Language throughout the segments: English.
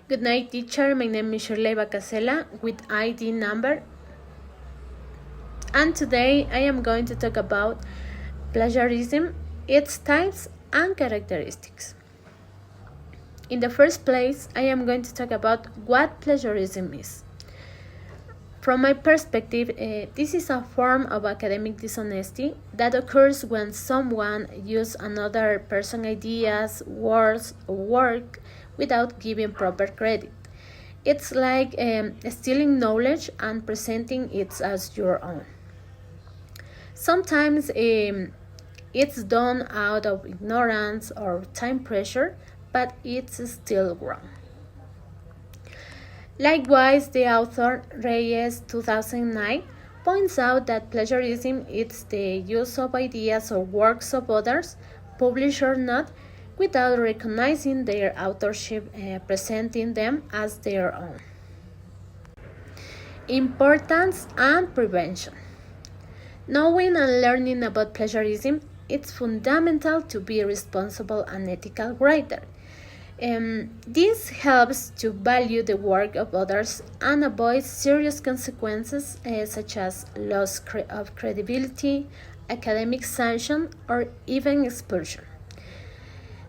Good night, teacher. My name is Shirley Bacasela with ID number. And today I am going to talk about plagiarism, its types and characteristics. In the first place, I am going to talk about what plagiarism is. From my perspective, this is a form of academic dishonesty that occurs when someone uses another person's ideas, words, or work without giving proper credit. It's like stealing knowledge and presenting it as your own. Sometimes it's done out of ignorance or time pressure, but it's still wrong. Likewise, the author Reyes 2009 points out that plagiarism is the use of ideas or works of others, published or not, without recognizing their authorship, presenting them as their own. Importance and prevention. Knowing and learning about plagiarism, it's fundamental to be a responsible and ethical writer. This helps to value the work of others and avoid serious consequences such as loss of credibility, academic sanction, or even expulsion.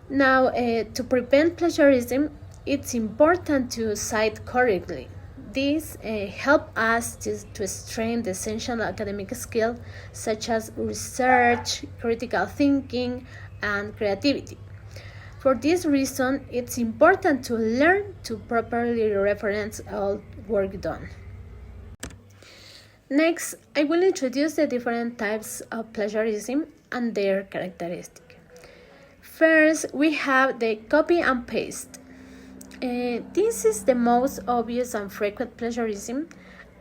Now, to prevent plagiarism, it's important to cite correctly. This helps us to strengthen the essential academic skills such as research, critical thinking, and creativity. For this reason, it's important to learn to properly reference all work done. Next, I will introduce the different types of plagiarism and their characteristics. First, we have the copy and paste. This is the most obvious and frequent plagiarism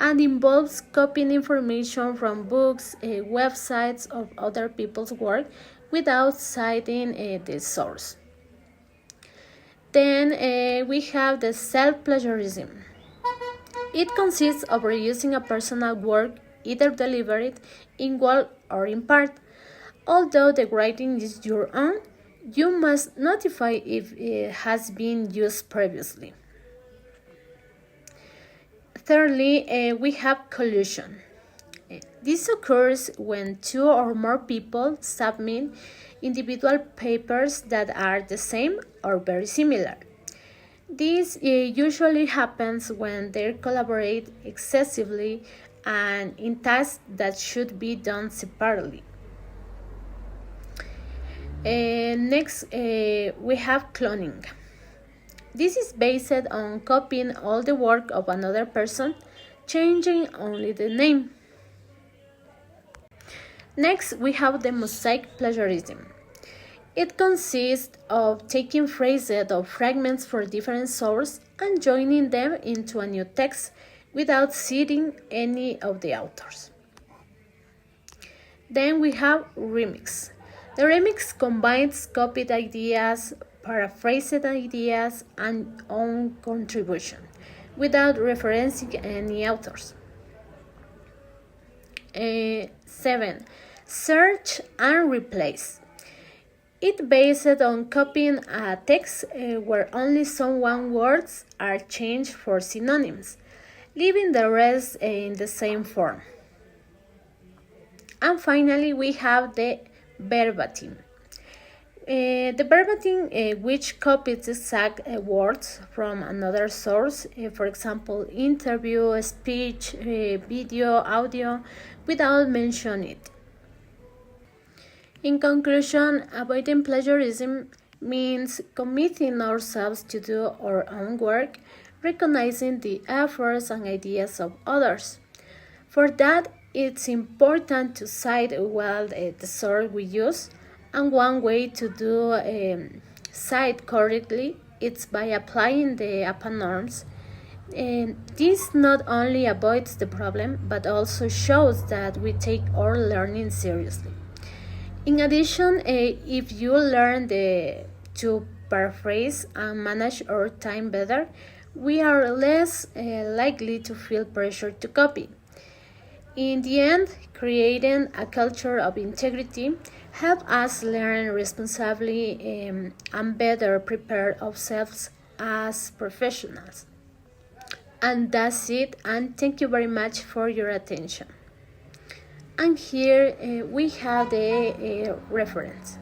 and involves copying information from books, websites, of other people's work without citing the source. Then we have the self-plagiarism. It consists of reusing a personal work, either delivered in whole or in part. Although the writing is your own, you must notify if it has been used previously. Thirdly, we have collusion. This occurs when two or more people submit individual papers that are the same or very similar. This usually happens when they collaborate excessively and in tasks that should be done separately. Next, we have cloning. This is based on copying all the work of another person, changing only the name. Next, we have the mosaic plagiarism. It consists of taking phrases or fragments from different sources and joining them into a new text without citing any of the authors. Then we have remix. The remix combines copied ideas, paraphrased ideas, and own contribution without referencing any authors. 7. Search and replace. It based on copying a text where only some words are changed for synonyms, leaving the rest in the same form. And finally, we have the verbatim. The verbatim, which copies exact words from another source, for example, interview, speech, video, audio, without mentioning it. In conclusion, avoiding plagiarism means committing ourselves to do our own work, recognizing the efforts and ideas of others. For that, it's important to cite well the source we use, and one way to do cite correctly is by applying the APA norms. This not only avoids the problem, but also shows that we take our learning seriously. In addition, if you learn to paraphrase and manage our time better, we are less likely to feel pressure to copy. In the end, creating a culture of integrity helps us learn responsibly and better prepare ourselves as professionals. And that's it, and thank you very much for your attention. And here we have the reference.